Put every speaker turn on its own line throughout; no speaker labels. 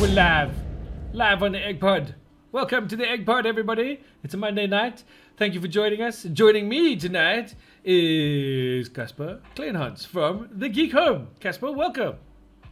We're live on the EGGPod. Welcome to the EGGPod, everybody. It's a Monday night. Thank you for joining us. Joining me tonight is Casper Kleynhans from the Geek Home. Casper, welcome.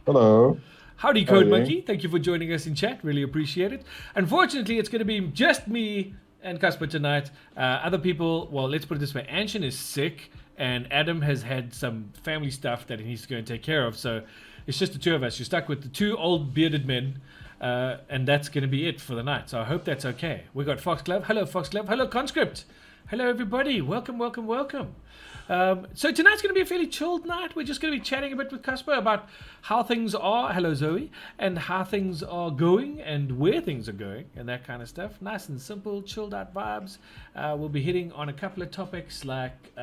Hello.
Howdy, Code Monkey. Thank you for joining us in chat. Really appreciate it. Unfortunately, it's going to be just me and Casper tonight. Other people, well, let's put it this way. Anshin is sick, and Adam has had some family stuff that he needs to go and take care of. So it's just the two of us. You're stuck with the two old bearded men, and that's going to be it for the night. So I hope that's okay. We got Foxglove. Hello, Foxglove. Hello, Conscript. Hello, everybody. Welcome, welcome, welcome. So tonight's going to be a fairly chilled night. We're just going to be chatting a bit with Casper about how things are. Hello, Zoe. And how things are going and where things are going and that kind of stuff. Nice and simple, chilled out vibes. We'll be hitting on a couple of topics like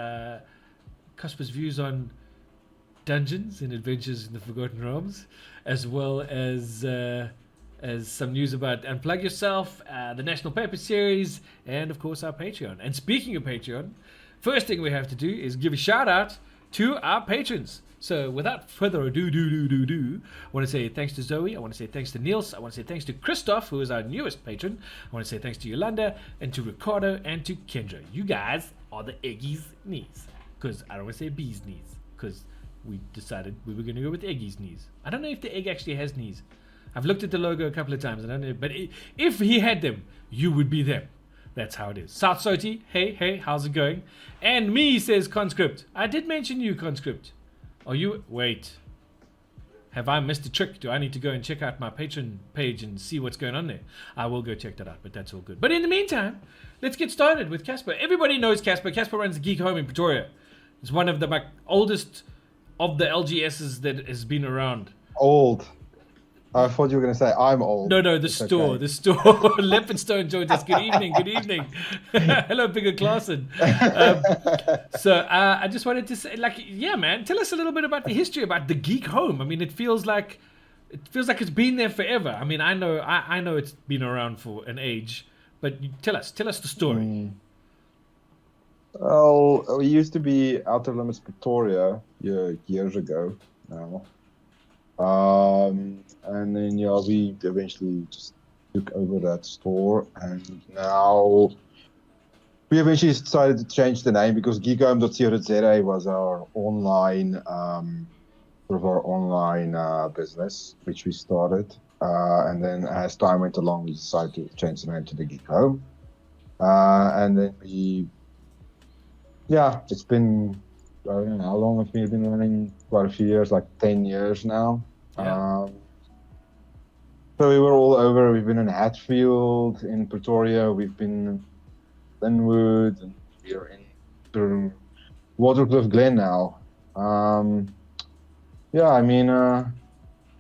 Casper's views on dungeons and adventures in the Forgotten Realms, as well as some news about Unplug Yourself, the National Paper Series, and of course our Patreon. And speaking of Patreon, first thing we have to do is give a shout out to our patrons. So without further ado, I want to say thanks to Zoe, I want to say thanks to Niels, I want to say thanks to Christoph, who is our newest patron, I want to say thanks to Yolanda, and to Ricardo, and to Kendra. You guys are the Eggy's knees. Because I don't want to say bee's knees, because we decided we were going to go with Eggy's knees. I don't know if the egg actually has knees. I've looked at the logo a couple of times, and I don't know, but if he had them, you would be them. That's how it is. South Soti, hey, how's it going? And me, says Conscript. I did mention you, Conscript. Are you... Wait. Have I missed a trick? Do I need to go and check out my Patreon page and see what's going on there? I will go check that out, but that's all good. But in the meantime, let's get started with Casper. Everybody knows Casper. Casper runs the Geek Home in Pretoria. It's one of the oldest of the LGSs that has been around.
Old. I thought you were going to say I'm old.
No, the store. Okay. The store. Leopardstone joins us. Good evening. Hello, Bigger Clausen. So I just wanted to say, yeah, man, tell us a little bit about the history, about the Geek Home. I mean, it feels like it's been there forever. I mean, I know it's been around for an age, but tell us the story.
Well, we used to be Outer Limits Pretoria years ago now. And then we eventually just took over that store, and now we eventually decided to change the name because geekhome.co.za was our online business, which we started, and then as time went along, we decided to change the name to the Geek Home, and then it's been, I don't know how long have we been running? Quite a few years, like 10 years now.
Yeah.
So we were all over. We've been in Hatfield, in Pretoria. We've been in Linwood, and we're in Waterkloof Glen now.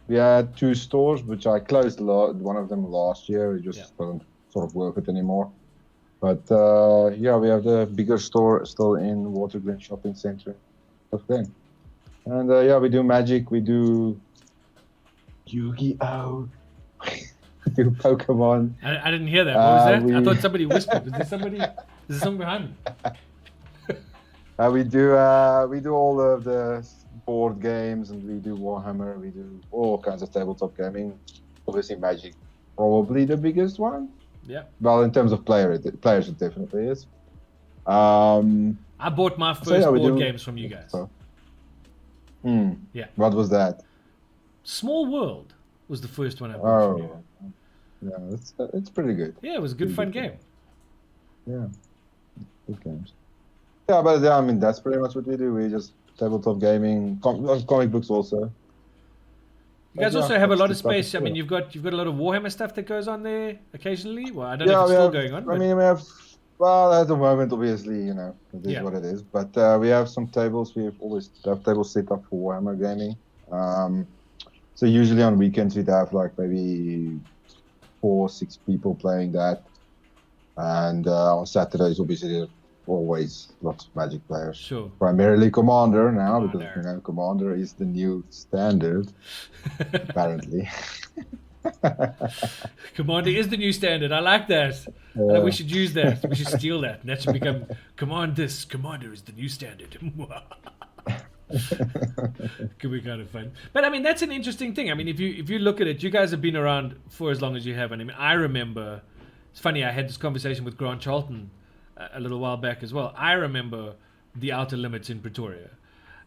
We had two stores, which I closed one of them last year. It just doesn't sort of work it anymore. But we have the bigger store still in Waterglen Shopping Centre of Glen. And we do Magic, we do Yu-Gi-Oh! We do Pokemon.
I didn't hear that. What was that? I thought somebody whispered. Is there someone behind me?
We do all of the board games, and we do Warhammer, we do all kinds of tabletop gaming. Obviously Magic, probably the biggest one.
Yeah.
Well, in terms of players, it definitely is.
I bought my first board games from you guys.
Yeah. What was that?
Small World was the first one I bought from you.
Yeah, it's pretty good.
Yeah, it was a good, fun game.
Yeah, good games. Yeah, but I mean, that's pretty much what we do. We just tabletop gaming, comic books also.
You guys also have a lot of space. I mean, you've got a lot of Warhammer stuff that goes on there occasionally. Well, I don't know if it's still going on.
I mean, we have. Well, at the moment, obviously, it is what it is. But we have some tables. We always have tables set up for Warhammer gaming. So usually on weekends we'd have like maybe 4 or 6 people playing that, and on Saturdays obviously there are always lots of Magic players.
Sure.
Primarily Commander now, because Commander is the new standard, apparently.
Commander is the new standard. I like that. We should use that. We should steal that. And that should become Commander is the new standard. Could be kind of fun. But I mean, that's an interesting thing. I mean, if you look at it, you guys have been around for as long as you have. And I mean, I remember. It's funny. I had this conversation with Grant Charlton a little while back as well. I remember the Outer Limits in Pretoria.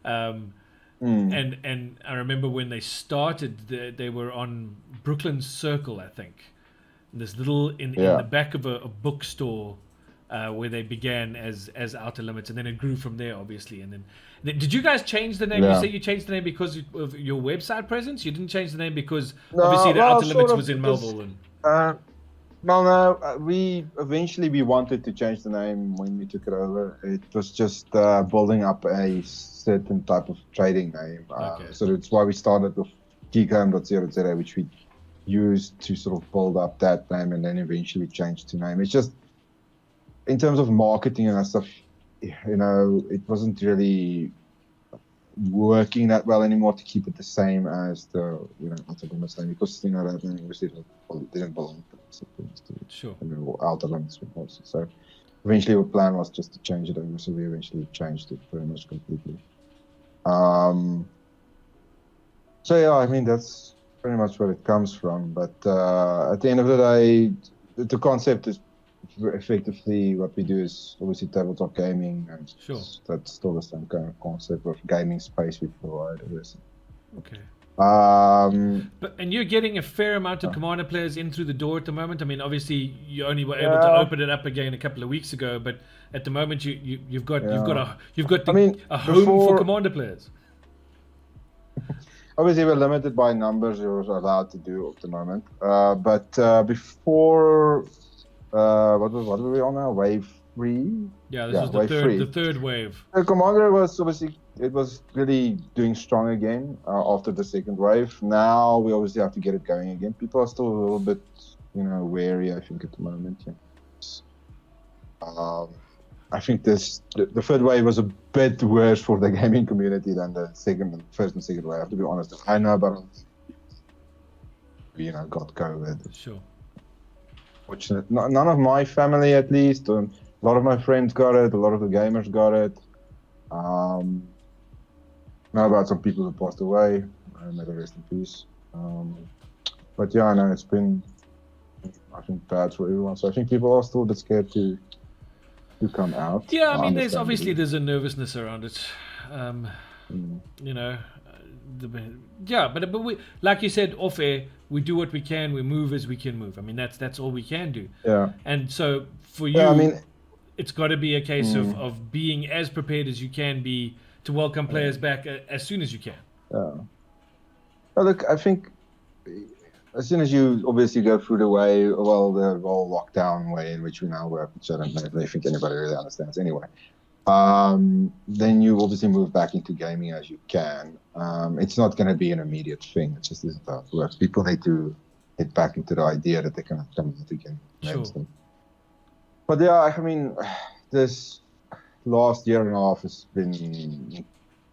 And I remember when they started, they were on Brooklyn Circle, I think. This little in the back of a bookstore where they began as Outer Limits, and then it grew from there, obviously. And then did you guys change the name? You say you changed the name because of your website presence. You didn't change the name because obviously the Outer Limits was in Melville.
We eventually wanted to change the name when we took it over. It was just building up a certain type of trading name. So that's why we started with geekhome.co.za, which we used to sort of build up that name, and then eventually changed to name. It's just in terms of marketing and that stuff, it wasn't really working that well anymore to keep it the same as the Outer Limits name, because that name obviously didn't belong to
sure.
Outer Limits also. So eventually our plan was just to change it over, so we eventually changed it pretty much completely. So yeah, I mean that's pretty much where it comes from. But at the end of the day, the concept is effectively what we do is obviously tabletop gaming, and
sure.
That's still the same kind of concept of gaming space we provide.
Okay.
But
you're getting a fair amount of Commander players in through the door at the moment. I mean, obviously you only were able to open it up again a couple of weeks ago, but at the moment you've got a home for Commander players.
Obviously, we're limited by numbers you're allowed to do at the moment. But before, what were we on now? Wave 3?
Yeah, this was the third wave.
The Commander was obviously, it was really doing strong again after the second wave. Now we obviously have to get it going again. People are still a little bit, wary, I think, at the moment. Yeah. I think the third wave was a bit worse for the gaming community than the first and second wave. I have to be honest. I know about got COVID.
Sure.
Fortunate. None of my family, at least. A lot of my friends got it. A lot of the gamers got it. Know about some people who passed away. May they rest in peace. But yeah, I know it's been, I think, bad for everyone. So I think people are still a bit scared to come out.
Yeah, I mean, there's a nervousness around it. But we, like you said, off air, we do what we can. We move as we can move. I mean, that's all we can do.
Yeah.
And so for you, it's got to be a case of being as prepared as you can be to welcome players back as soon as you can.
Yeah. Well, look, I think as soon as you obviously go through the whole lockdown way in which we now work, which I don't think anybody really understands anyway, then you obviously move back into gaming as you can. It's not going to be an immediate thing. It just isn't how it works. People need to get back into the idea that they can come out again.
Sure.
But yeah, I mean, this last year and a half has been,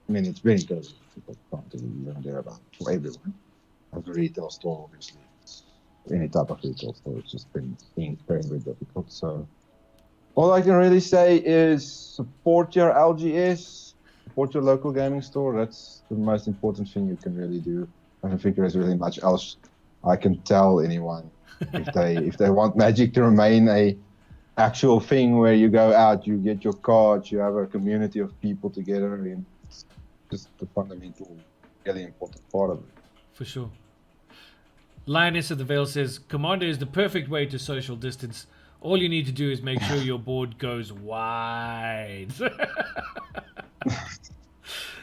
it's been good. People can't even there about for everyone. As a retail store, obviously, any type of retail store, it's just been very, very difficult. So all I can really say is support your LGS, support your local gaming store. That's the most important thing you can really do. I don't think there's really much else I can tell anyone if they want Magic to remain a actual thing where you go out, you get your cards, you have a community of people together, and it's just the fundamental, really important part of it.
For sure. Lioness of the Vale says, Commander is the perfect way to social distance. All you need to do is make sure your board goes wide.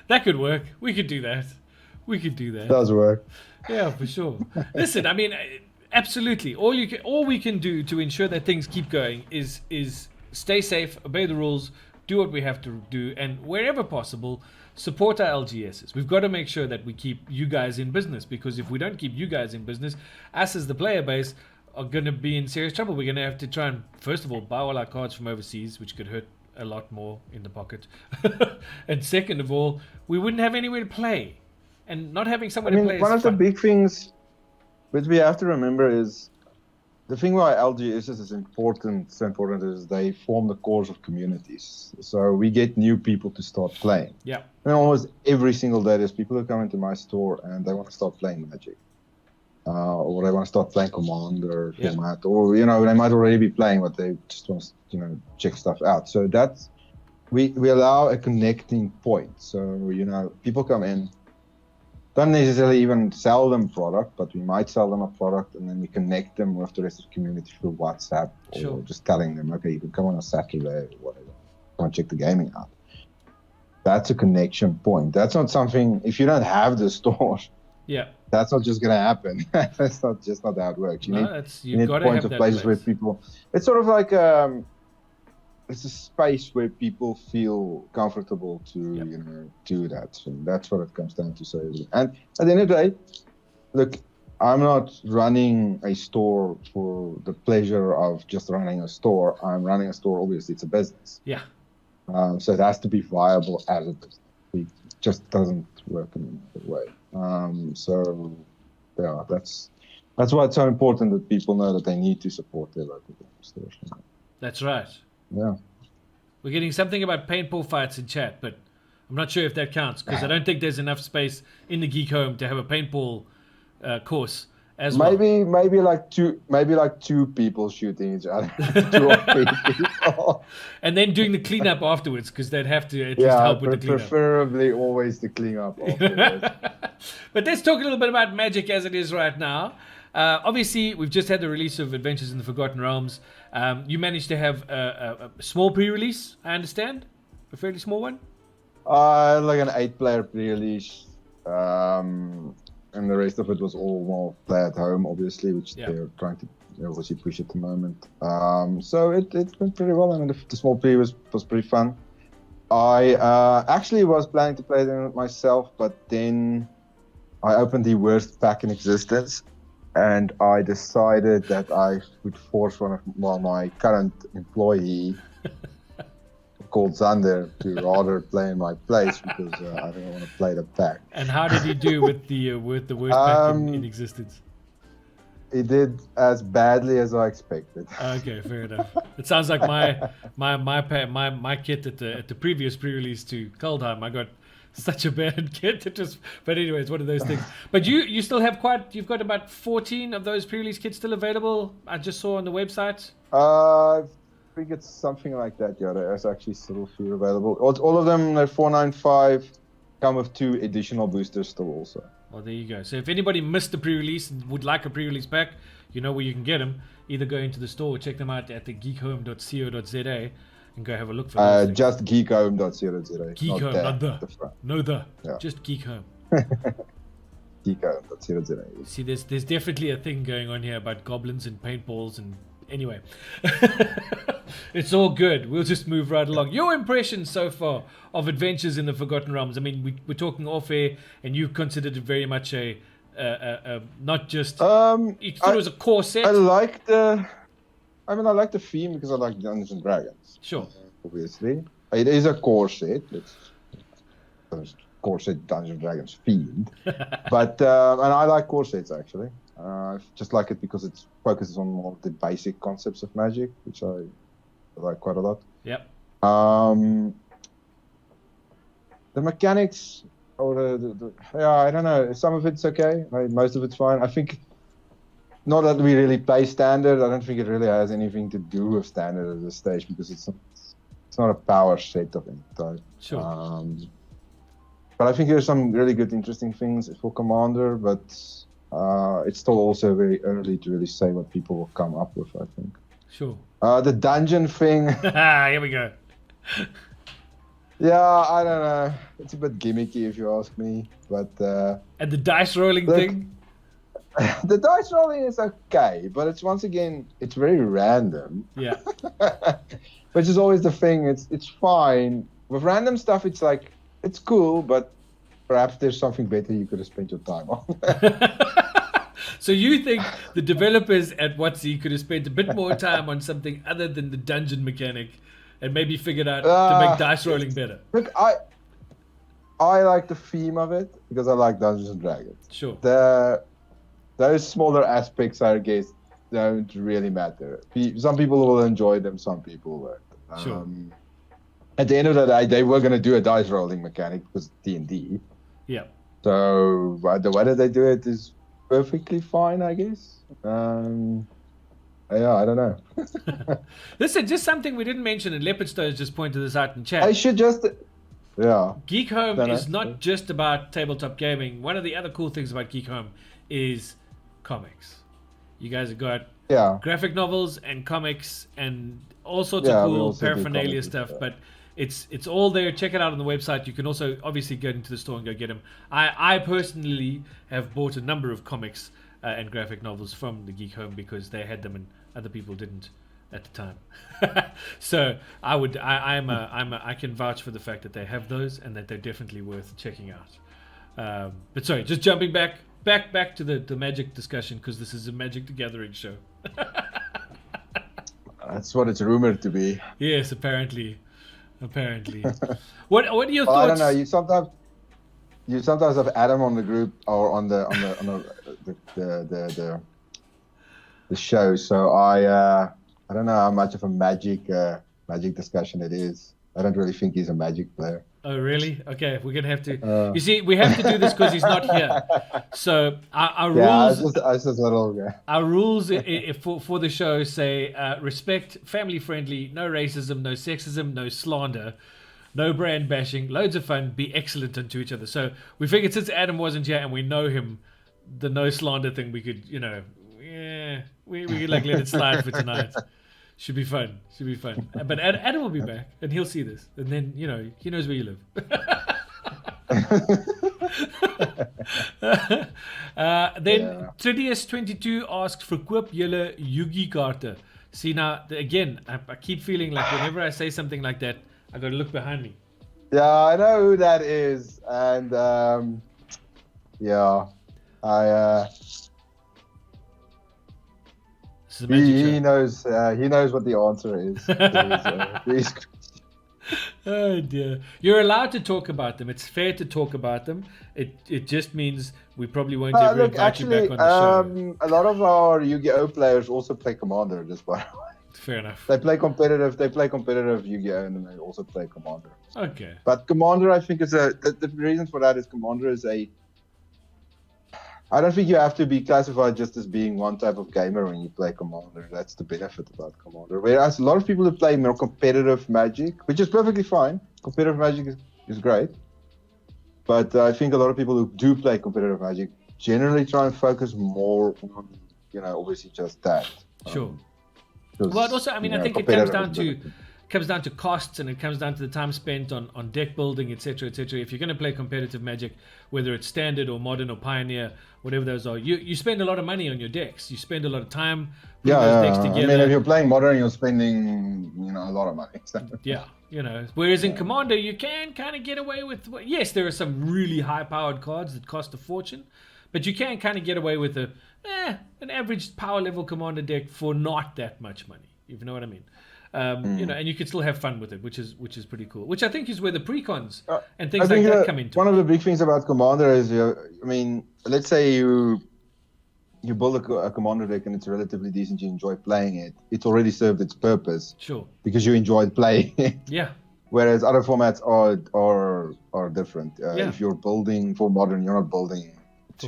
That could work. We could do that. It
does work.
Yeah, for sure. Listen, I mean, absolutely. All we can do to ensure that things keep going is stay safe, obey the rules, do what we have to do, and wherever possible, support our LGSs. We've got to make sure that we keep you guys in business, because if we don't keep you guys in business, us as the player base are going to be in serious trouble. We're going to have to try and, first of all, buy all our cards from overseas, which could hurt a lot more in the pocket. And second of all, we wouldn't have anywhere to play. And not having someone to play
one of the big things which we have to remember is the thing why LGSs is important, so important is they form the cores of communities. So we get new people to start playing.
Yeah.
And almost every single day, there's people who come into my store and they want to start playing Magic. Or they want to start playing Commander format. Or, they might already be playing, but they just want to, check stuff out. So that's, we allow a connecting point. So, people come in, don't necessarily even sell them product, but we might sell them a product and then we connect them with the rest of the community through WhatsApp or just telling them, okay, you can come on a Saturday or whatever, come and check the gaming out. That's a connection point. That's not something, if you don't have the store, that's not just going to happen. That's not how it works. You need points of places where people, it's sort of like, it's a space where people feel comfortable to, do that. So that's what it comes down to. So, and at the end of the day, look, I'm not running a store for the pleasure of just running a store. I'm running a store, obviously, it's a business.
Yeah.
So it has to be viable as a business. It just doesn't work in that way. That's why it's so important that people know that they need to support their local stores.
That's right.
Yeah.
We're getting something about paintball fights in chat, but I'm not sure if that counts because I don't think there's enough space in the Geek Home to have a paintball course as well.
Maybe like two people shooting each other, 2 or 3 people,
and then doing the cleanup afterwards because they'd have to at least help with the cleanup.
Preferably always the cleanup afterwards.
But let's talk a little bit about Magic as it is right now. Obviously, we've just had the release of Adventures in the Forgotten Realms. You managed to have a small pre-release, I understand? A fairly small one?
Like an 8-player pre-release. And the rest of it was all more play at home, obviously, which they're trying to obviously push at the moment. So it went pretty well. I mean, the small pre was pretty fun. I actually was planning to play them myself, but then I opened the worst pack in existence. And I decided that I would force my current employee, called Xander, to rather play in my place because I don't want to play the pack.
And how did he do with the worst pack in existence?
He did as badly as I expected.
Okay, fair enough. It sounds like my kit at the previous pre-release to Coldheim. I got such a bad kit. But anyway, it's one of those things. But you still have you've got about 14 of those pre-release kits still available. I just saw on the website.
I think it's something like that. Yeah, there's actually still a few available. All of them, they're $4.95. Come with 2 additional boosters still also.
Well, there you go. So if anybody missed the pre-release and would like a pre-release pack, you know where you can get them. Either go into the store or check them out at the geekhome.co.za. And go have a look for those
just geekhome.co.za.
Geek Home, not the. Just Geek Home.
Geekhome.co.za.
See, there's definitely a thing going on here about goblins and paintballs and anyway. It's all good. We'll just move right along. Your impressions so far of Adventures in the Forgotten Realms. I mean, we're talking off air, and you considered it very much a not just. You thought it was a core set.
I like the theme because I like Dungeons and Dragons.
Sure.
Obviously. It is a core set. It's core set Dungeons and Dragons themed. But, and I like core sets actually. I just like it because it focuses on more of the basic concepts of Magic, which I like quite a lot.
Yep.
The mechanics, or I don't know. Some of it's okay. Most of it's fine. I think. Not that we really play standard. I don't think it really has anything to do with standard at this stage because it's not a power set of any type.
Sure.
But I think there's some really good, interesting things for Commander, but it's still also very early to really say what people will come up with, I think.
Sure.
The dungeon thing.
Here we go.
Yeah, I don't know. It's a bit gimmicky if you ask me, but...
and the dice rolling thing?
The dice rolling is okay, but it's once again, it's very random.
Yeah.
Which is always the thing. It's fine. With random stuff, it's like, it's cool, but perhaps there's something better you could have spent your time on.
So you think the developers at WotC could have spent a bit more time on something other than the dungeon mechanic and maybe figured out to make dice rolling better?
Look, I like the theme of it because I like Dungeons and Dragons.
Sure.
Those smaller aspects, I guess, don't really matter. Some people will enjoy them, some people won't.
Sure.
At the end of the day, they were going to do a dice rolling mechanic because D&D.
Yeah.
So the way that they do it is perfectly fine, I guess. Yeah, I don't know.
This is just something we didn't mention, and Leopard Stones just pointed this out in chat.
I should just... Yeah.
Geek Home is not just about tabletop gaming. One of the other cool things about Geek Home is comics. You guys have got graphic novels and comics and all sorts of cool paraphernalia stuff, but it's all there. Check it out on the website. You can also obviously go into the store and go get them. I personally have bought a number of comics and graphic novels from the Geek Home because they had them and other people didn't at the time. So I can vouch for the fact that they have those and that they're definitely worth checking out. But sorry, just jumping back to the Magic discussion, because this is a Magic the Gathering show.
That's what it's rumored to be.
Yes, apparently. What are your thoughts?
I don't know. You sometimes have Adam on the group or on the show. So I don't know how much of a magic discussion it is. I don't really think he's a Magic player.
Oh, really? Okay, we're gonna have to. You see, we have to do this because he's not here. So our rules. Our rules for the show say respect, family friendly, no racism, no sexism, no slander, no brand bashing, loads of fun, be excellent unto each other. So we figured since Adam wasn't here and we know him, the no slander thing we could, we could like let it slide for tonight. Should be fun. But Adam will be back, and he'll see this, and then he knows where you live. Then Tridius22 asks, "Verkoop julle Yu-Gi kaarte?" See, now again, I keep feeling like whenever I say something like that, I got to look behind me.
Yeah, I know who that is, and He knows what the answer is.
Oh dear. You're allowed to talk about them. It's fair to talk about them. It just means we probably won't ever invite you back on the show.
A lot of our Yu-Gi-Oh players also play Commander, just by the way.
Fair enough.
They play competitive Yu-Gi-Oh and then they also play Commander.
Okay.
But Commander, I think, is the reason for that is Commander is I don't think you have to be classified just as being one type of gamer when you play Commander. That's the benefit about Commander. Whereas a lot of people who play more competitive Magic, which is perfectly fine. Competitive Magic is great. But I think a lot of people who do play competitive Magic generally try and focus more on, obviously just that.
Sure. Well, also, I think it comes down to costs, and it comes down to the time spent on deck building, etc., etc. If you're going to play competitive Magic, whether it's standard or modern or pioneer, whatever those are, you spend a lot of money on your decks. You spend a lot of time putting those decks together.
I mean, if you're playing modern, you're spending a lot of money. So.
Yeah, Whereas in Commander, you can kind of get away with. Yes, there are some really high-powered cards that cost a fortune, but you can kind of get away with an average power level Commander deck for not that much money. If you know what I mean. And you can still have fun with it, which is pretty cool. Which I think is where the precons and things like that come into.
One of the big things about Commander is, let's say you build a Commander deck and it's relatively decent, you enjoy playing it. It's already served its purpose.
Sure.
Because you enjoyed playing it.
Yeah.
Whereas other formats are different. If you're building for Modern, you're not building to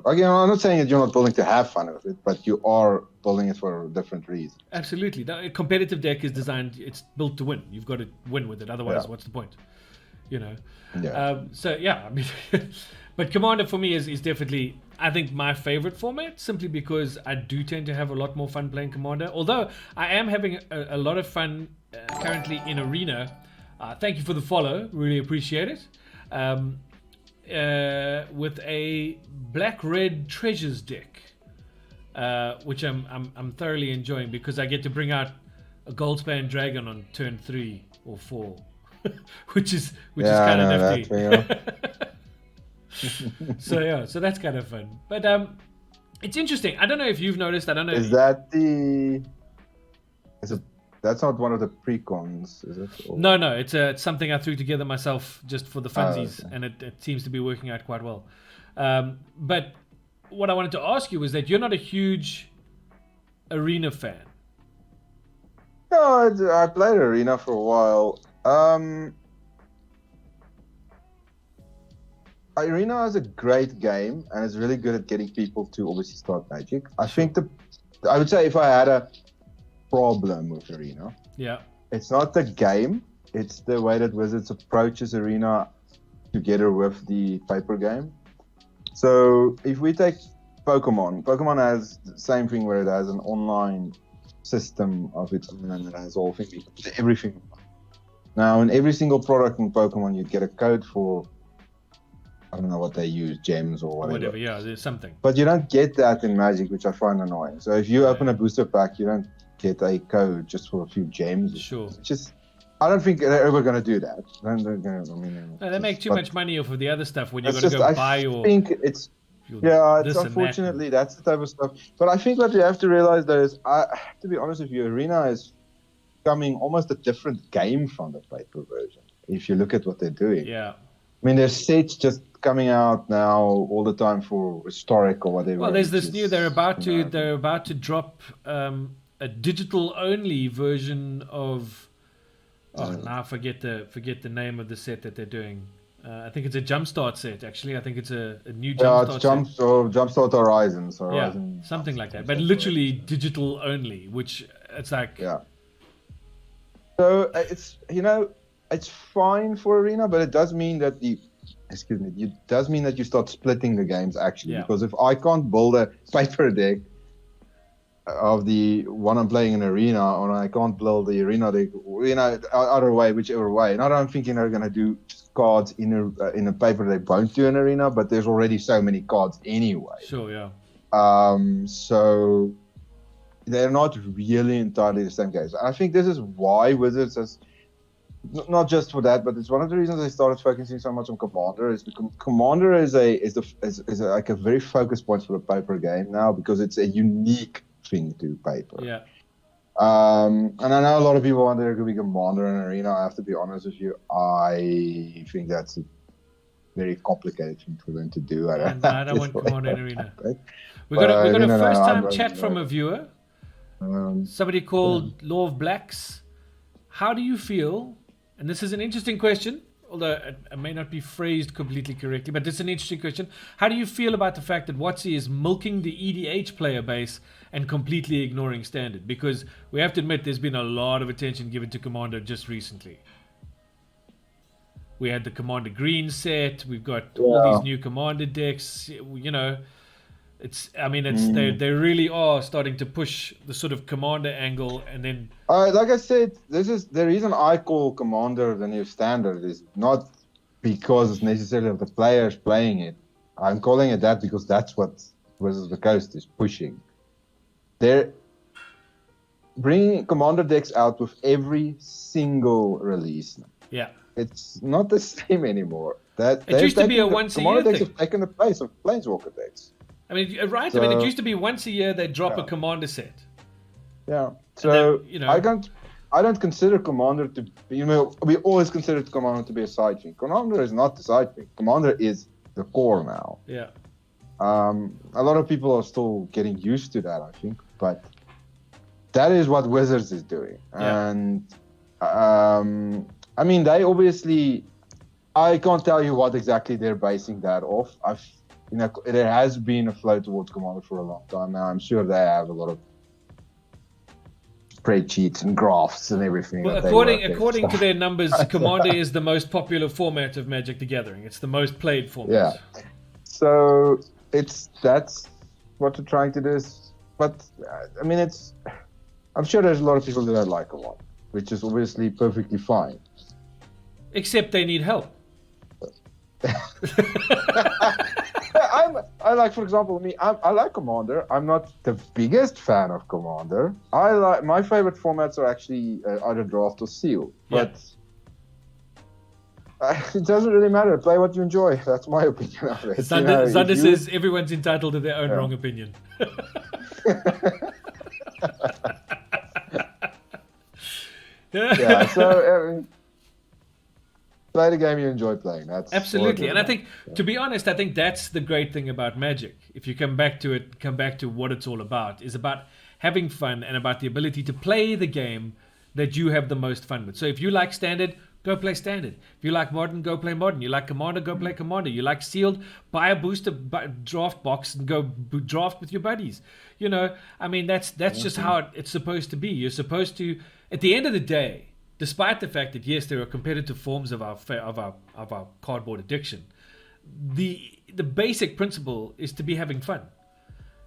again, I'm not saying that you're not building to have fun with it, but you are building it for a different reason.
Absolutely. A competitive deck is designed, it's built to win. You've got to win with it, otherwise what's the point? But Commander for me is definitely, I think, my favorite format, simply because I do tend to have a lot more fun playing Commander, although I am having a lot of fun currently in Arena. Thank you for the follow, really appreciate it. With a black-red treasures deck, which I'm thoroughly enjoying, because I get to bring out a Goldspan Dragon on turn 3 or 4, which is kind of nifty. So that's kind of fun. But it's interesting. I don't know if you've noticed. I don't know.
That's not one of the precons, is it? Or?
No. It's something I threw together myself just for the funsies, and it seems to be working out quite well. But what I wanted to ask you was that you're not a huge arena fan?
No, I played Arena for a while. Arena is a great game, and it's really good at getting people to obviously start Magic. I think I would say if I had a problem with Arena, it's not the game, it's the way that Wizards approaches Arena together with the paper game. So if we take Pokemon has the same thing where it has an online system of its own, and it has everything. Now, in every single product in Pokemon, you get a code for, I don't know what they use, gems or whatever.
There's something.
But you don't get that in Magic, which I find annoying. So if you open a booster pack, you don't get a code just for a few gems.
Sure.
I don't think they're ever going to do that.
They make too much money off of the other stuff when you're going to go buy your...
I think it's unfortunately that's the type of stuff. But I think what you have to realize though is, to be honest with you, Arena is becoming almost a different game from the paper version. If you look at what they're doing.
Yeah.
I mean, there's sets just coming out now all the time for historic or whatever.
Well, there's this new. They're about to drop a digital only version of. Now I forget the name of the set that they're doing. I think it's a Jumpstart set. Actually, I think it's a new Jumpstart set.
Jumpstart Horizons.
Something like that. But literally digital only, which it's like.
Yeah. So it's fine for Arena, but it does mean that you start splitting the games actually. Because if I can't build a paper deck of the one I'm playing in Arena, or I can't build the Arena deck, either way, whichever way. And I don't think they're going to do cards in a paper they won't do in Arena, but there's already so many cards anyway.
Sure, yeah.
So they're not really entirely the same games. I think this is why Wizards has, not just for that, but it's one of the reasons they started focusing so much on Commander, is because Commander is like a very focused point for a paper game now, because it's a unique thing to paper.
Yeah.
And I know a lot of people want there to be Commander in Arena. I have to be honest with you, I think that's a very complicated thing for them to do.
I don't want Commander in Arena. We got a first time chat from a viewer. Somebody called Law of Blacks. How do you feel? And this is an interesting question, although it may not be phrased completely correctly, but this is an interesting question. How do you feel about the fact that WotC is milking the EDH player base and completely ignoring Standard? Because we have to admit there's been a lot of attention given to Commander just recently. We had the Commander Green set. We've got all these new Commander decks. They really are starting to push the sort of Commander angle, and then.
Like I said, this is the reason I call Commander the new Standard is not because it's necessarily of the players playing it. I'm calling it that because that's what Wizards of the Coast is pushing. They're bringing Commander decks out with every single release now.
Yeah.
It's not the same anymore.
It used to be a once-a-year thing.
Commander decks have taken the place of Planeswalker decks.
I mean, right? So, it used to be once a year they drop a Commander set.
Yeah. So then, I don't consider Commander to be, we always considered Commander to be a side thing. Commander is not the side thing. Commander is the core now.
Yeah.
A lot of people are still getting used to that, I think, but that is what Wizards is doing.
Yeah.
And they obviously, I can't tell you what exactly they're basing that off. There has been a flow towards Commander for a long time now. I'm sure they have a lot of spreadsheets and graphs and everything.
Well, according to their numbers, Commander is the most popular format of Magic the Gathering. It's the most played format.
Yeah. So that's what they're trying to do. But I'm sure there's a lot of people that don't like Commander, which is obviously perfectly fine.
Except they need help.
I like, for example, I like Commander. I'm not the biggest fan of Commander. My favorite formats are actually either Draft or Seal. But it doesn't really matter. Play what you enjoy. That's my opinion of it.
Zander says everyone's entitled to their own wrong opinion.
So play the game you enjoy playing. That's
absolutely. And I think, to be honest, that's the great thing about Magic. If you come back to what it's all about, is about having fun and about the ability to play the game that you have the most fun with. So if you like standard, go play standard. If you like modern, go play modern. You like commander, go play commander. You like sealed, buy a booster draft box and go draft with your buddies. I mean, that's just how it's supposed to be. You're supposed to, at the end of the day, despite the fact that yes, there are competitive forms of our cardboard addiction, the basic principle is to be having fun.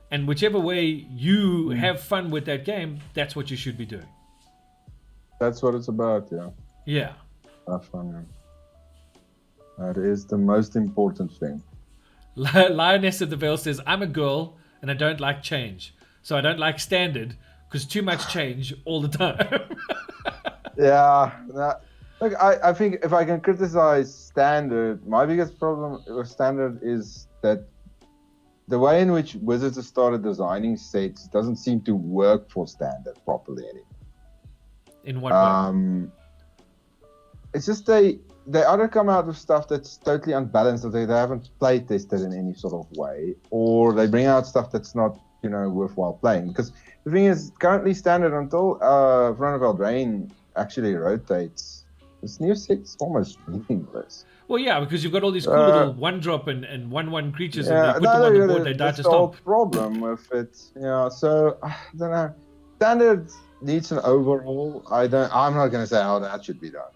And whichever way you have fun with that game, that's what you should be doing.
That's what it's about, yeah.
Yeah.
Have fun, yeah. That is the most important thing.
Lioness of the Veil says, I'm a girl and I don't like change. So I don't like standard because too much change all the time.
Yeah. Look, I think if I can criticize standard, my biggest problem with standard is that the way in which Wizards have started designing sets doesn't seem to work for standard properly anymore.
In what way?
It's just they either come out with stuff that's totally unbalanced, or they haven't play tested in any sort of way, or they bring out stuff that's not worthwhile playing. Because the thing is, currently standard until Throne of Eldraine actually rotates, this new set's almost meaningless.
Well, yeah, because you've got all these cool little 1-drop and 1/1 creatures, and they put them on the board, they die to
That's the whole
stomp.
problem with it. So I don't know. Standard needs an overhaul. I'm not going to say how that should be done.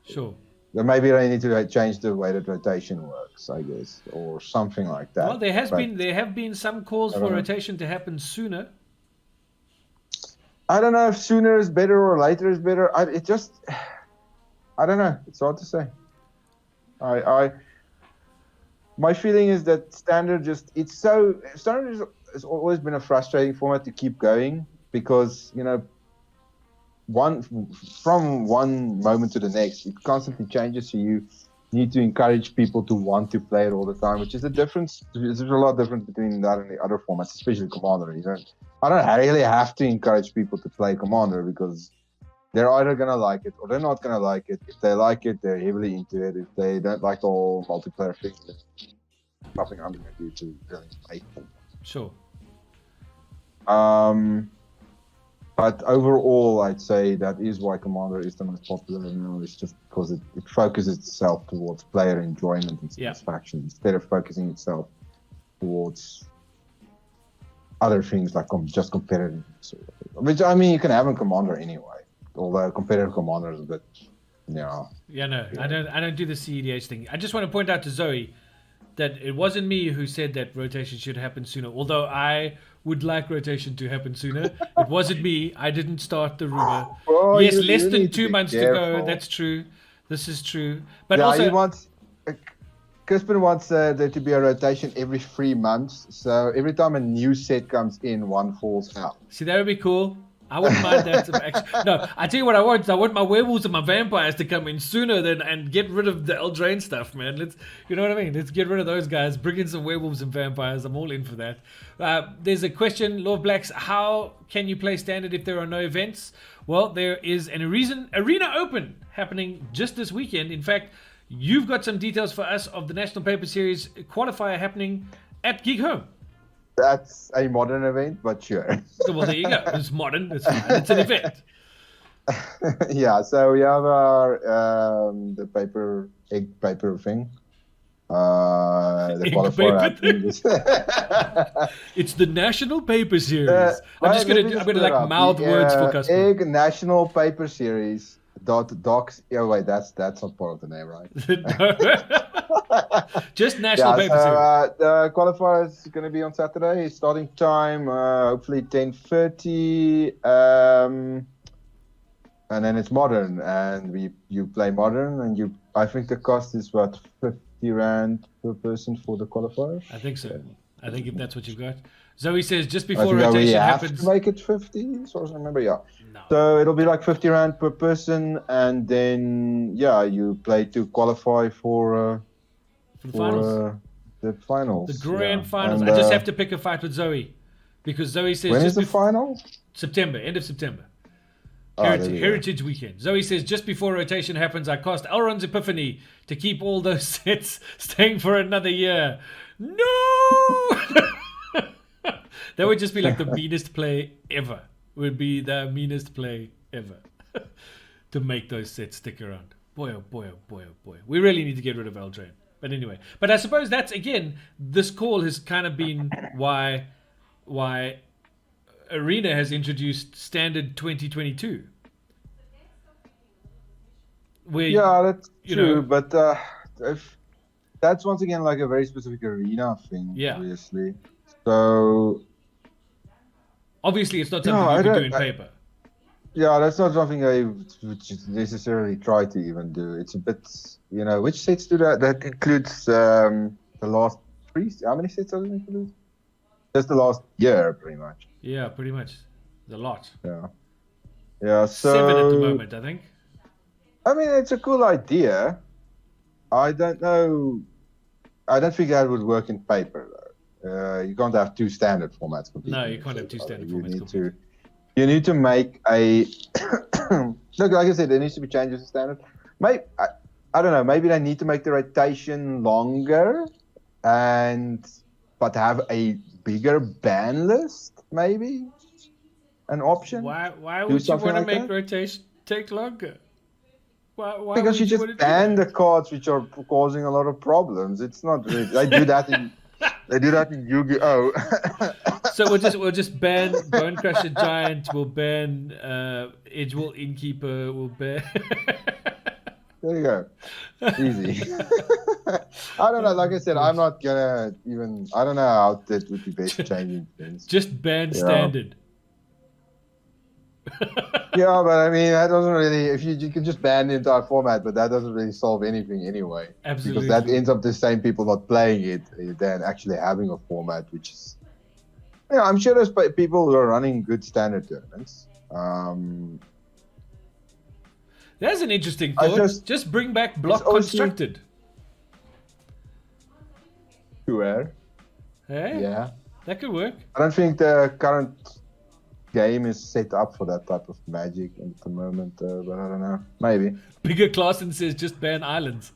Sure.
Then maybe they need to change the way that rotation works, I guess, or something like that.
Well, there have been some calls for rotation to happen sooner.
I don't know if sooner is better or later is better. I don't know. It's hard to say. My feeling is that standard standard has always been a frustrating format to keep going because from one moment to the next, it constantly changes. So you need to encourage people to want to play it all the time, which is the difference. There's a lot of difference between that and the other formats, especially Commander. I don't really have to encourage people to play Commander because they're either gonna like it or they're not gonna like it. If they like it, they're heavily into it. If they don't like the whole multiplayer thing, there's nothing I'm gonna do to really make them.
Sure.
But overall, I'd say that is why Commander is the most popular now. It's just because it focuses itself towards player enjoyment and satisfaction instead of focusing itself towards other things like just competitive. Which, I mean, you can have in Commander anyway. Although competitive Commander is a bit,
Yeah, no, I don't do the CEDH thing. I just want to point out to Zoe that it wasn't me who said that rotation should happen sooner. Although I would like rotation to happen sooner. It wasn't me. I didn't start the rumor.
Well,
yes, less than 2 months to go. That's true. This is true. But also,
Casper wants there to be a rotation every 3 months. So every time a new set comes in, one falls out.
See, that would be cool. I wouldn't mind that. No, I tell you what I want. I want my werewolves and my vampires to come in sooner and get rid of the Eldraine stuff, man. You know what I mean? Let's get rid of those guys. Bring in some werewolves and vampires. I'm all in for that. There's a question, Lord Blacks. How can you play standard if there are no events? Well, there is an Arena Open happening just this weekend. In fact, you've got some details for us of the National Paper Series qualifier happening at Geek Home.
That's a modern event, but sure.
Well, there you go. It's modern. It's fine. It's an event.
Yeah, so we have our the egg paper thing. The qualifier thing.
It's the National Paper Series. I'm gonna like mouth words for Casper.
Egg National Paper Series. Docs. Yeah, wait, that's not part of the name, right?
Just National Paper Series.
The qualifier is going to be on Saturday. Starting time, hopefully 10:30. And then it's modern, and you play modern, and I think the cost is what, 50 rand per person for the qualifier.
I think so. I think if that's what you've got. Zoe says just before rotation happens.
Have to make it 50, so I remember, yeah.
No.
So it'll be like 50 rand per person, and then you play to qualify for
the finals.
The finals.
The grand finals. And, I just have to pick a fight with Zoe because Zoe says
when is the final?
September, end of September. Heritage Weekend. Zoe says just before rotation happens, I cast Elrond's Epiphany to keep all those sets staying for another year. No. That would just be like the meanest play ever. Would be the meanest play ever to make those sets stick around. Boy, oh boy, oh boy, oh boy. We really need to get rid of Eldraine. But anyway, but I suppose that's, again, this call has kind of been why Arena has introduced Standard 2022. Where,
yeah, that's
you
true.
know,
But if that's once again like a very specific Arena thing,
Yeah.
obviously. So
obviously it's not
No,
something
I
you can do
don't-
in
I-
paper.
yeah, that's not something I would necessarily try to even do. It's a bit, which sets do that? That includes the last three. How many sets does it include? Just the last year, pretty much.
Yeah, pretty much. There's a lot.
Yeah. Yeah. So
7 at the moment, I think.
I mean, it's a cool idea. I don't know. I don't think that would work in paper, though. You can't have two standard formats competing.
No, you can't have two standard
You
formats
need
competing.
You need to make a. Look, like I said, there needs to be changes to standard. Maybe I don't know. Maybe they need to make the rotation longer, but have a bigger ban list. Maybe an option.
Why
Do
would you
something
want to
like
make
that?
rotation take longer? Why
Because
would
you
wanna
just
do
ban
that?
the cards which are causing a lot of problems. It's not really. They do that in Yu-Gi-Oh.
So we'll just ban Bone Crusher Giant. We'll ban Edgewall Innkeeper. We'll ban.
There you go. Easy. I don't know. Like I said, I'm not gonna even. I don't know how that would be best changing things.
Just ban
Yeah.
standard.
Yeah, but I mean that doesn't really. If you can just ban the entire format, but that doesn't really solve anything anyway.
Absolutely.
Because that ends up the same people not playing it than actually having a format, which is. Yeah, I'm sure there's people who are running good standard tournaments.
That's an interesting
I
thought.
just-
Just bring back block
obviously-
constructed.
Where?
Hey?
Yeah.
That could work.
I don't think the current game is set up for that type of magic at the moment, but I don't know. Maybe.
Bigger Clausen says just ban islands.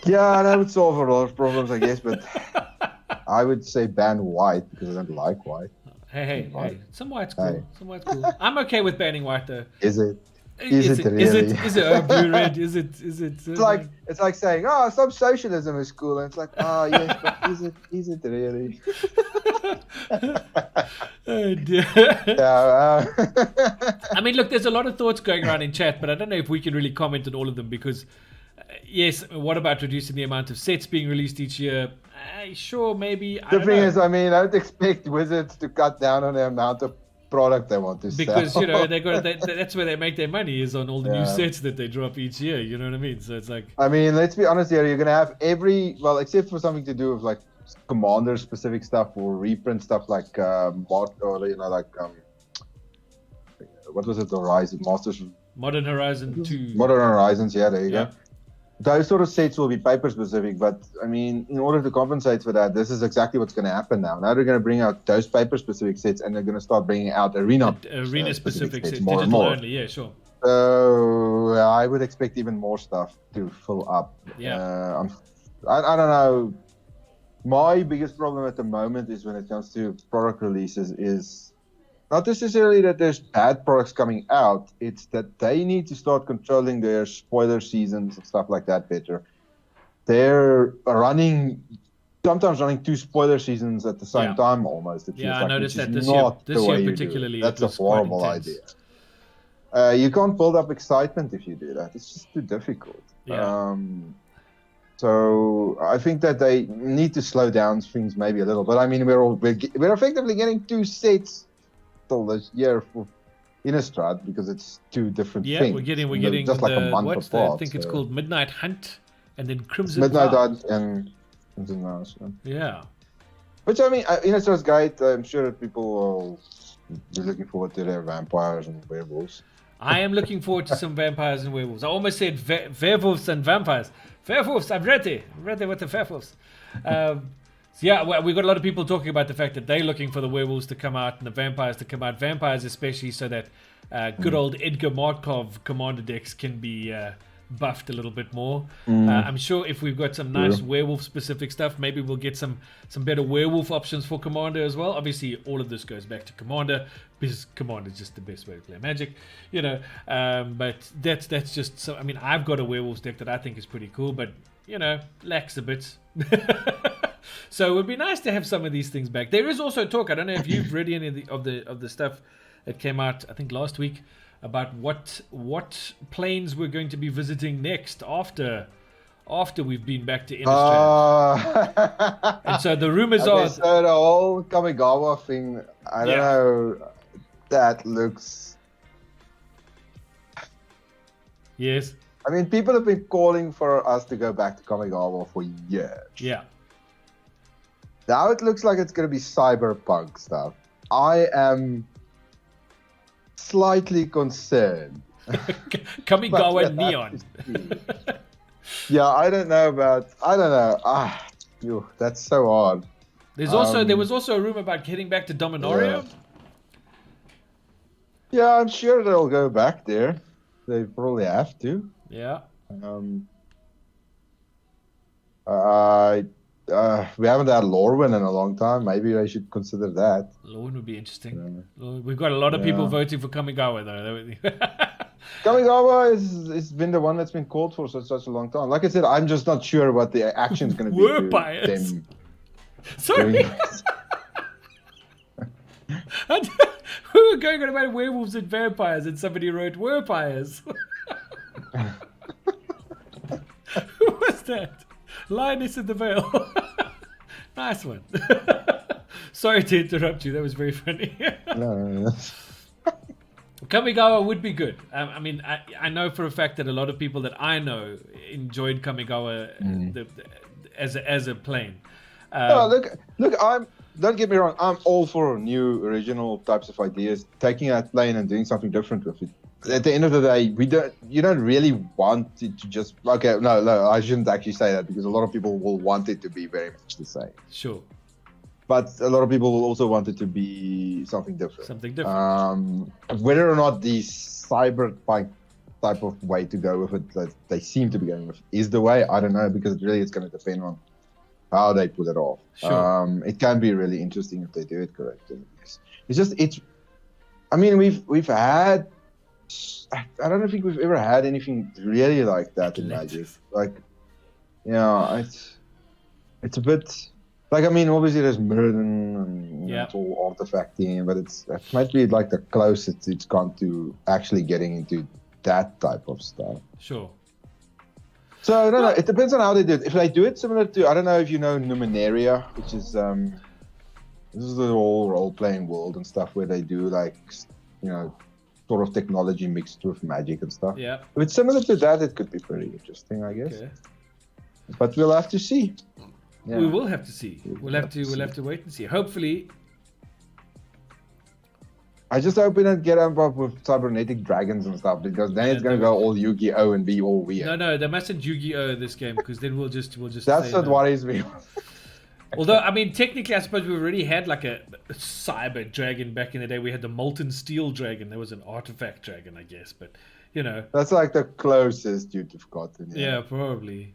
Yeah, that would solve a lot of problems, I guess, but I would say ban white because I don't like white.
Hey. Some white's cool.
Hey.
Some white's cool. I'm okay with banning white though.
Is it? Is it really?
Is it blue red? Is it?
It's like saying, oh, some socialism is cool, and it's like, oh yes, but is it really?
Oh, dear.
Yeah.
I mean, look, there's a lot of thoughts going around in chat, but I don't know if we can really comment on all of them because, yes, what about reducing the amount of sets being released each year? Sure, maybe. I
The
don't
thing
know.
is, I mean, I don't expect Wizards to cut down on the amount of product they want to
because
sell.
that's where they make their money is on all the new
Yeah.
sets that they drop each year. You know what I mean? So it's like,
I mean, let's be honest here. You're gonna have except for something to do with like commander-specific stuff or reprint stuff like what was it? Horizon Masters,
Modern Horizon 2.
Modern Horizons. Yeah, there you
Yeah.
go. Those sort of sets will be paper-specific, but I mean, in order to compensate for that, this is exactly what's going to happen now. Now they're going to bring out those paper-specific sets, and they're going to start bringing out
Arena specific sets,
more and
digital
more.
only. Yeah, sure.
So I would expect even more stuff to fill up.
Yeah.
I don't know. My biggest problem at the moment is when it comes to product releases is not necessarily that there's bad products coming out. It's that they need to start controlling their spoiler seasons and stuff like that better. They're sometimes running 2 spoiler seasons at the same
Yeah.
time almost. It feels
Yeah, I
like,
noticed
which
that
is
this year.
not
This
the
year
way you do it.
particularly,
That's
it
a
was quite
horrible
intense.
idea. You can't build up excitement if you do that. It's just too difficult.
Yeah.
So I think that they need to slow down things maybe a little. But I mean, we're effectively getting 2 sets till this year for Innistrad because it's 2 different
Yeah,
things.
we're getting
just like a month
what's
apart.
I think it's
so-
called Midnight Hunt and then Crimson
Midnight
Vow.
Hunt and Crimson Vow, so.
Yeah.
Which I mean, Innistrad's great. I'm sure that people will be looking forward to their vampires and werewolves.
I am looking forward to some vampires and werewolves. I almost said werewolves and vampires. Werewolves, I'm ready. I'm ready with the werewolves. So yeah, well, we've got a lot of people talking about the fact that they're looking for the werewolves to come out and the vampires to come out. Vampires especially so that good old Edgar Markov commander decks can be buffed a little bit more. I'm sure if we've got some nice werewolf specific stuff, maybe we'll get some better werewolf options for Commander as well. Obviously, all of this goes back to Commander because Commander is just the best way to play Magic, you know. But that's just so. I mean, I've got a werewolves deck that I think is pretty cool, but you know, lacks a bit. So it would be nice to have some of these things back. There is also talk. I don't know if you've read any of the stuff that came out, I think last week, about what planes we're going to be visiting next after we've been back to Innistrad. And so the rumors are.
So the whole Kamigawa thing, I don't know. That looks.
Yes.
I mean, people have been calling for us to go back to Kamigawa for years.
Yeah.
Now it looks like it's going to be cyberpunk stuff. I am slightly concerned.
Kamigawa Neon.
Yeah, I don't know. That's so hard.
There was also a rumor about getting back to Dominaria.
Yeah, I'm sure they'll go back there. They probably have to.
Yeah.
We haven't had Lorwyn in a long time. Maybe I should consider that.
Lorwyn would be interesting. We've got a lot of people voting for Kamigawa, though.
Kamigawa has been the one that's been called for such a long time. Like I said, I'm just not sure what the action's going to be.
Werepires. Sorry. We were going on about werewolves and vampires, and somebody wrote werepires. Who was that? Lioness in the Veil. Nice one. Sorry to interrupt you. That was very funny.
No.
Kamigawa would be good. I mean, I know for a fact that a lot of people that I know enjoyed Kamigawa as a plane.
Don't get me wrong. I'm all for new, original types of ideas, taking that plane and doing something different with it. At the end of the day, you don't really want it to just. Okay, no, I shouldn't actually say that because a lot of people will want it to be very much the same.
Sure.
But a lot of people will also want it to be something different. Whether or not the cyberpunk type of way to go with it that they seem to be going with is the way, I don't know, because really it's going to depend on how they pull it off.
Sure.
It can be really interesting if they do it correctly. I mean, we've had. I don't think we've ever had anything really like that in Magic. Like, it's a bit. Like, I mean, obviously there's Mirrodin and it's all artifacting, but it might be like the closest it's gone to actually getting into that type of stuff.
Sure.
So, I don't know. It depends on how they do it. If they do it similar to, I don't know if you know Numenaria, which is, this is the whole role-playing world and stuff where they do, like, sort of technology mixed with magic and stuff.
Yeah.
If it's similar to that, it could be pretty interesting, I guess. Okay. But we'll have to see.
Yeah. We will have to see. We'll have to wait and see. Hopefully.
I just hope we don't get up with cybernetic dragons and stuff, because then it's going to go all Yu-Gi-Oh and be all weird.
No, they mustn't Yu-Gi-Oh this game, because then we'll just.
That's what worries me.
Although, I mean, technically, I suppose we already had like a cyber dragon back in the day. We had the molten steel dragon. There was an artifact dragon, I guess, but
that's like the closest you'd have gotten.
Yeah, probably.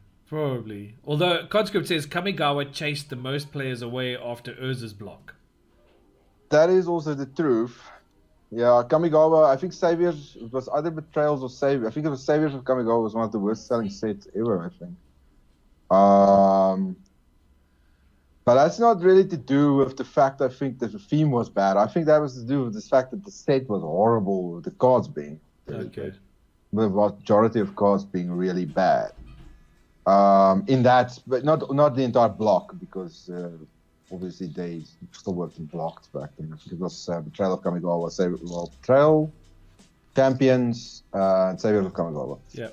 Although Conscript says Kamigawa chased the most players away after Urza's block.
That is also the truth. Yeah, Kamigawa, I think Saviors, it was either Betrayals or Saviors. I think it was Saviors of Kamigawa was one of the worst selling sets ever, I think. But that's not really to do with the fact I think that the theme was bad. I think that was to do with the fact that the set was horrible, the cards being really good. The majority of cards being really bad. In that, but not the entire block, because obviously they still worked in blocks back then. I think it was Betrayal of Kamigawa, Betrayal, Champions, and Saviors of Kamigawa.
Yeah.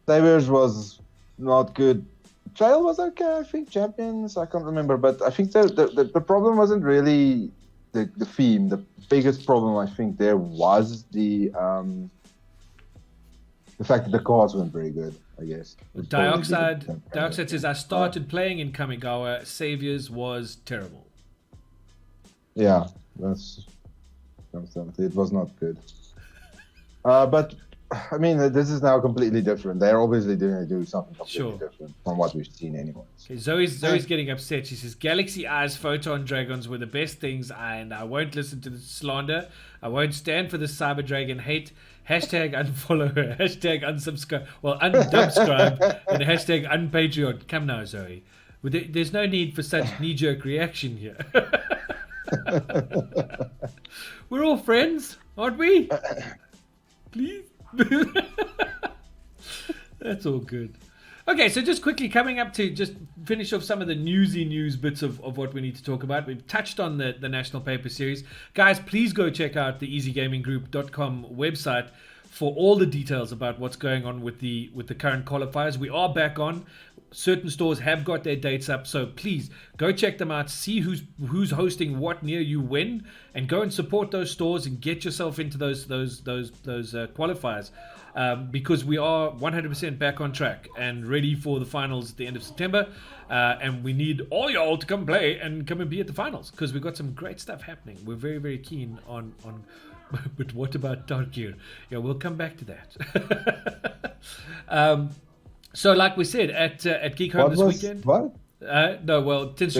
Saviors was not good. Betrayal was okay, I think. Champions, I can't remember, but I think the problem wasn't really the theme. The biggest problem I think there was the fact that the cards weren't very good, I guess.
Dioxide says, I started playing in Kamigawa. Saviors was terrible.
Yeah, it was not good. But I mean, this is now completely different. They're obviously doing something completely
Sure.
different from what we've seen anyway.
Okay, Zoe's getting upset. She says Galaxy Eyes photon dragons were the best things, and I won't listen to the slander. I won't stand for the cyber dragon hate. Hashtag unfollow her. Hashtag unsubscribe. Well, undubscribe and hashtag unpatreon. Come now, Zoe. There's no need for such knee-jerk reaction here. We're all friends, aren't we? Please. That's all good. Okay, so just quickly coming up to just finish off some of the news bits of what we need to talk about. We've touched on the National Paper Series. Guys, please go check out the EasyGamingGroup.com website for all the details about what's going on with the current qualifiers. We are back on. Certain stores have got their dates up, so please go check them out, see who's hosting what near you when, and go and support those stores and get yourself into those qualifiers. Because we are 100% back on track and ready for the finals at the end of September. And we need all y'all to come play and come and be at the finals because we've got some great stuff happening. We're very, very keen on but what about Darkir? Yeah, we'll come back to that. So like we said, at Geek Home this weekend.
What?
No, well, 10th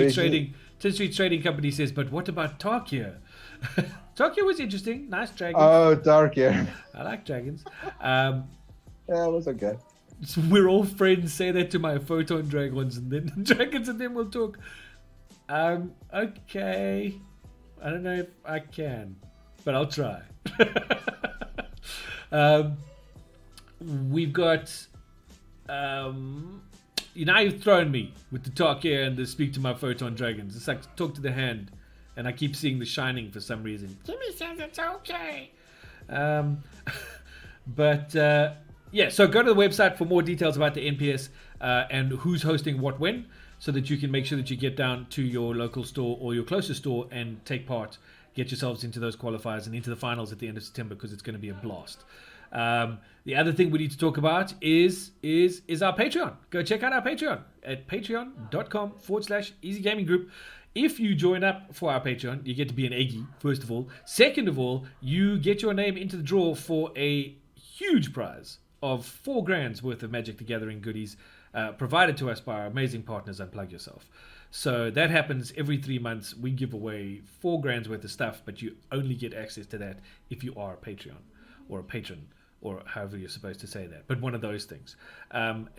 Street Trading Company says, but what about Tarkir? Tarkir was interesting. Nice dragon.
Oh, Tarkir.
I like dragons.
Yeah, it was okay.
So we're all friends. Say that to my photon dragons, and then dragons, and then we'll talk. Okay. I don't know if I can, but I'll try. We've got. Now you've thrown me with the talk here and the speak to my photon dragons. It's like talk to the hand, and I keep seeing the shining for some reason. Jimmy says it's okay. Yeah, so go to the website for more details about the NPS and who's hosting what when, so that you can make sure that you get down to your local store or your closest store and take part, get yourselves into those qualifiers and into the finals at the end of September, because it's going to be a blast. The other thing we need to talk about is our Patreon. Go check out our Patreon at patreon.com/easygaminggroup. If you join up for our Patreon, you get to be an Eggie, first of all. Second of all, you get your name into the draw for a huge prize of $4,000 worth of Magic the Gathering goodies provided to us by our amazing partners, Unplug Yourself. So that happens every 3 months. We give away $4,000 worth of stuff, but you only get access to that if you are a Patreon or a patron, or however you're supposed to say that, but one of those things.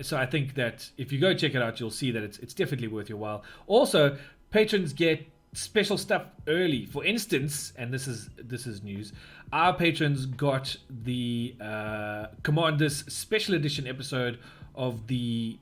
So I think that if you go check it out, you'll see that it's definitely worth your while. Also, patrons get special stuff early. For instance, and this is news, our patrons got the Commanders Special Edition episode of the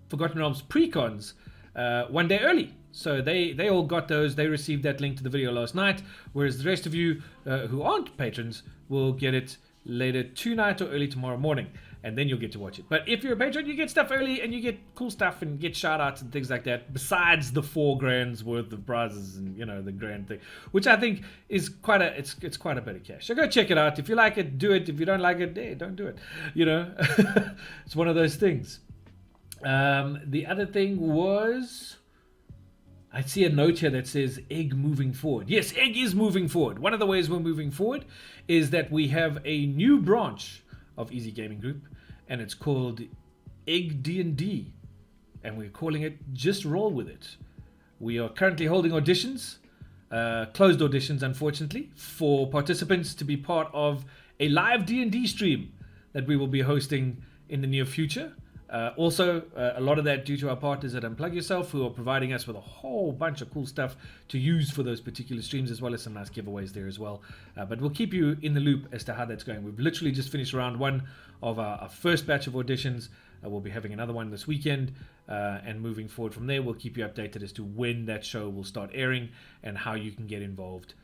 Forgotten Realms Precons 1 day early. So they all got those. They received that link to the video last night, whereas the rest of you who aren't patrons will get it later tonight or early tomorrow morning, and then you'll get to watch it. But if you're a patron, you get stuff early, and you get cool stuff and get shout outs and things like that, besides the $4,000 worth of prizes and the grand thing, which I think is quite a it's quite a bit of cash. So go check it out. If you like it, do it. If you don't like it, don't do it. It's one of those things. The other thing was, I see a note here that says Egg moving forward. Yes, Egg is moving forward. One of the ways we're moving forward is that we have a new branch of Easy Gaming Group, and it's called Egg D&D, and we're calling it Just Roll With It. We are currently holding auditions, closed auditions unfortunately, for participants to be part of a live D&D stream that we will be hosting in the near future. Also, a lot of that due to our partners at Unplug Yourself, who are providing us with a whole bunch of cool stuff to use for those particular streams, as well as some nice giveaways there as well. But we'll keep you in the loop as to how that's going. We've literally just finished round one of our first batch of auditions. We'll be having another one this weekend, and moving forward from there, we'll keep you updated as to when that show will start airing and how you can get involved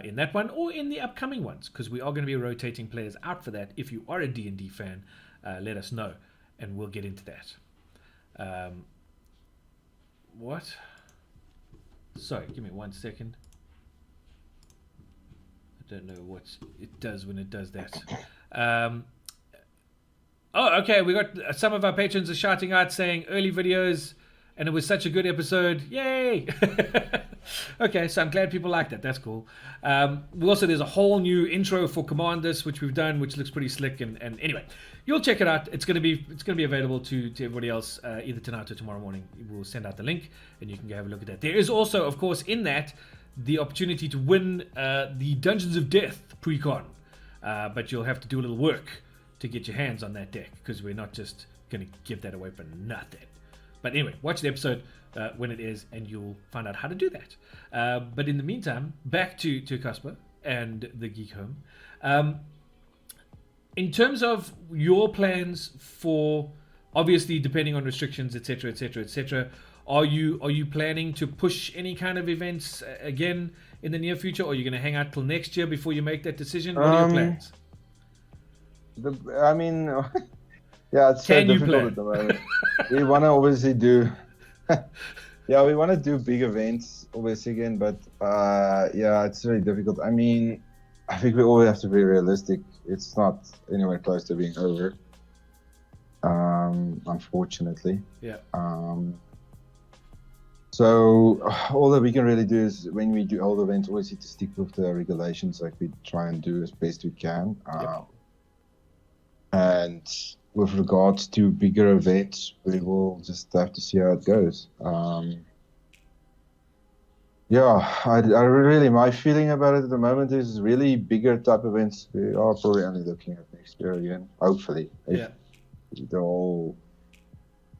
in that one or in the upcoming ones, because we are going to be rotating players out for that. If you are a D&D fan, let us know, and we'll get into that. What? Sorry, give me 1 second. I don't know what it does when it does that. Oh, okay, we got some of our patrons are shouting out saying early videos, and it was such a good episode. Yay! Okay, so I'm glad people like that. That's cool. There's a whole new intro for Commanders, which we've done, which looks pretty slick. And anyway, you'll check it out. It's gonna be available to everybody else either tonight or tomorrow morning. We'll send out the link, and you can go have a look at that. There is also, of course, in that the opportunity to win the Dungeons of Death pre-con, but you'll have to do a little work to get your hands on that deck, because we're not just gonna give that away for nothing. But anyway, watch the episode when it is, and you'll find out how to do that. But in the meantime, back to Casper and the Geek Home. In terms of your plans for, obviously, depending on restrictions, etc., etc., etc., are you planning to push any kind of events again in the near future, or are you going to hang out till next year before you make that decision? What are your plans?
Yeah, it's so
Can you
difficult
plan?
at the moment. We want to obviously do, yeah, we want to do big events obviously again, but yeah, it's really difficult. I mean, I think we always have to be realistic. It's not anywhere close to being over, unfortunately.
Yeah.
So all that we can really do is, when we do all the events, always need to stick with the regulations, like we try and do as best we can.
Yep.
And with regards to bigger events, we will just have to see how it goes. Yeah, I really, my feeling about it at the moment is really bigger type events. We are probably only looking at next year again, hopefully. If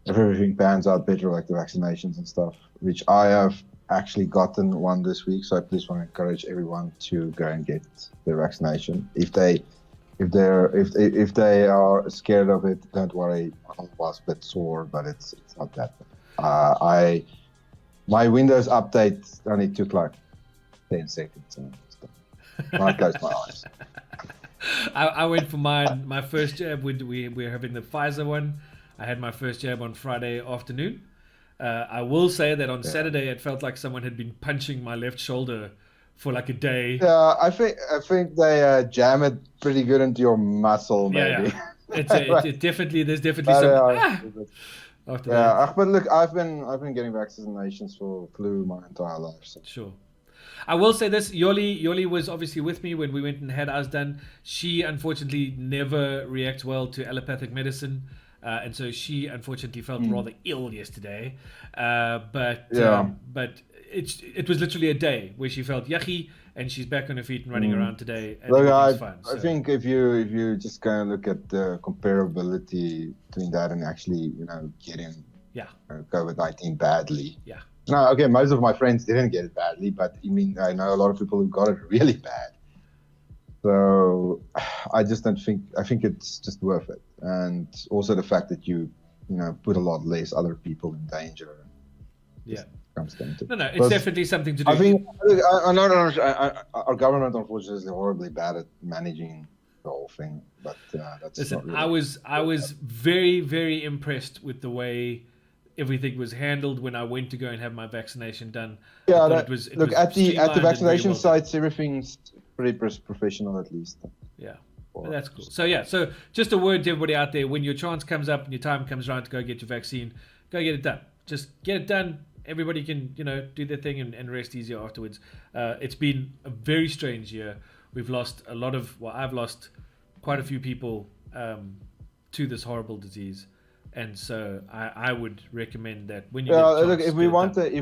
everything pans out better, like the vaccinations and stuff, which I have actually gotten one this week. So I please want to encourage everyone to go and get their vaccination. If they are scared of it, don't worry. I was a bit sore, but it's not that bad. My Windows update only took like 10 seconds. And stuff. I closed my eyes.
I went for my first jab. We're having the Pfizer one. I had my first jab on Friday afternoon. I will say that on Saturday it felt like someone had been punching my left shoulder for like a day.
Yeah, I think they jam it pretty good into your muscle, maybe.
Yeah. There's definitely some. After that.
But look, I've been getting vaccinations for flu my entire life. So.
Sure. I will say this, Yoli was obviously with me when we went and had ours done. She unfortunately never reacts well to allopathic medicine. And so she unfortunately felt rather ill yesterday. But it was literally a day where she felt yucky, and she's back on her feet and running around today. And
look,
everything's fine.
I think if you just kind of look at the comparability between that and actually, getting COVID-19 badly.
Yeah.
No, okay, most of my friends didn't get it badly, but I know a lot of people who got it really bad. So I just don't think, I think it's just worth it. And also the fact that you put a lot less other people in danger.
Yeah.
Comes down to.
No, it's definitely something to do.
I think our government, unfortunately, is horribly bad at managing the whole thing. But that's.
Listen,
not really
I was very, very impressed with the way everything was handled when I went to go and have my vaccination done.
Yeah,
at
the vaccination sites, everything's pretty professional, at least.
Yeah. Well, that's cool. So just a word to everybody out there: when your chance comes up and your time comes around to go get your vaccine, go get it done. Just get it done. Everybody can, do their thing and rest easier afterwards. It's been a very strange year. We've lost I've lost quite a few people to this horrible disease, and so I would recommend that when you get a chance,
look, if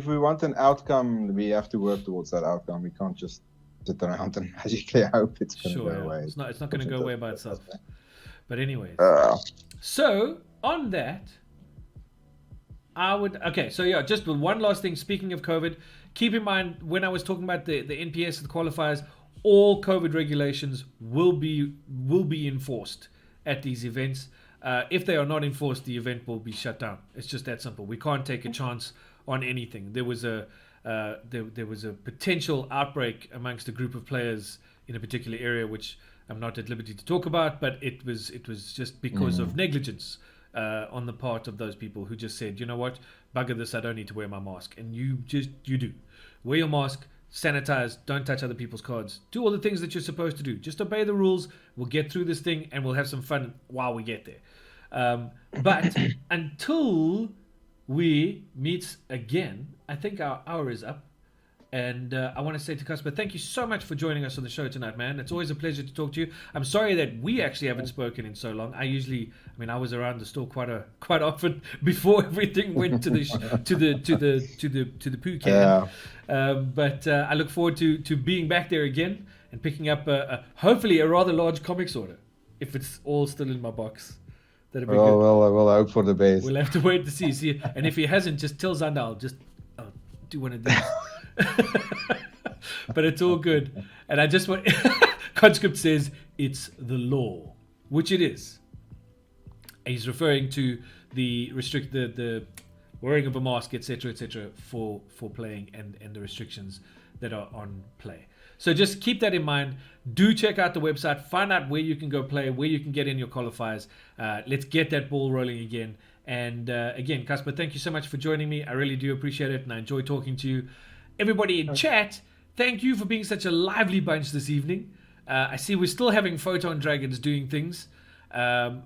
we want an outcome, we have to work towards that outcome. We can't just sit around and magically hope it's going to go away.
It's not going to go away by itself. But anyways, so on that. Just one last thing. Speaking of COVID, keep in mind when I was talking about the NPS, the qualifiers, all COVID regulations will be enforced at these events. If they are not enforced, the event will be shut down. It's just that simple. We can't take a chance on anything. There was a potential outbreak amongst a group of players in a particular area, which I'm not at liberty to talk about, but it was just because of negligence. On the part of those people who just said, you know what, bugger this, I don't need to wear my mask. And you do. Wear your mask, sanitize, don't touch other people's cards, do all the things that you're supposed to do. Just obey the rules. We'll get through this thing and we'll have some fun while we get there. But until we meet again, I think our hour is up. And I want to say to Casper, thank you so much for joining us on the show tonight, man. It's always a pleasure to talk to you. I'm sorry that we actually haven't spoken in so long. I was around the store quite often before everything went to the poo can. But I look forward to being back there again and picking up hopefully a rather large comics order, if it's all still in my box. That'd be good.
Well, I will hope for the best.
We'll have to wait to see. And if he hasn't, just tell Xander I'll do one of these. But it's all good. And I just want Conscript says it's the law, which it is. He's referring to the wearing of a mask, etc., for playing and the restrictions that are on play. So just keep that in mind. Do check out the website. Find out where you can go play, where you can get in your qualifiers. Let's get that ball rolling again. And again, Casper, thank you so much for joining me. I really do appreciate it, and I enjoy talking to you. Everybody in chat, thank you for being such a lively bunch this evening. I see we're still having photon dragons doing things. And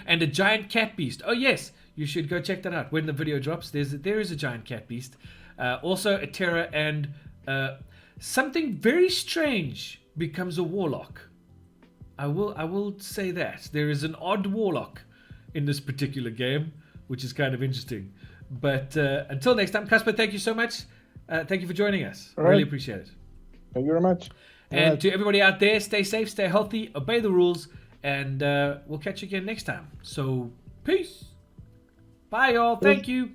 a giant cat beast. Oh yes, you should go check that out when the video drops. There is a giant cat beast. Also a terror, and something very strange becomes a warlock. I will say that. There is an odd warlock in this particular game, which is kind of interesting. But until next time, Casper, thank you so much. Thank you for joining us. I really appreciate it.
Thank you very much.
And to everybody out there, stay safe, stay healthy, obey the rules, and we'll catch you again next time. So, peace. Bye, y'all. Thank you.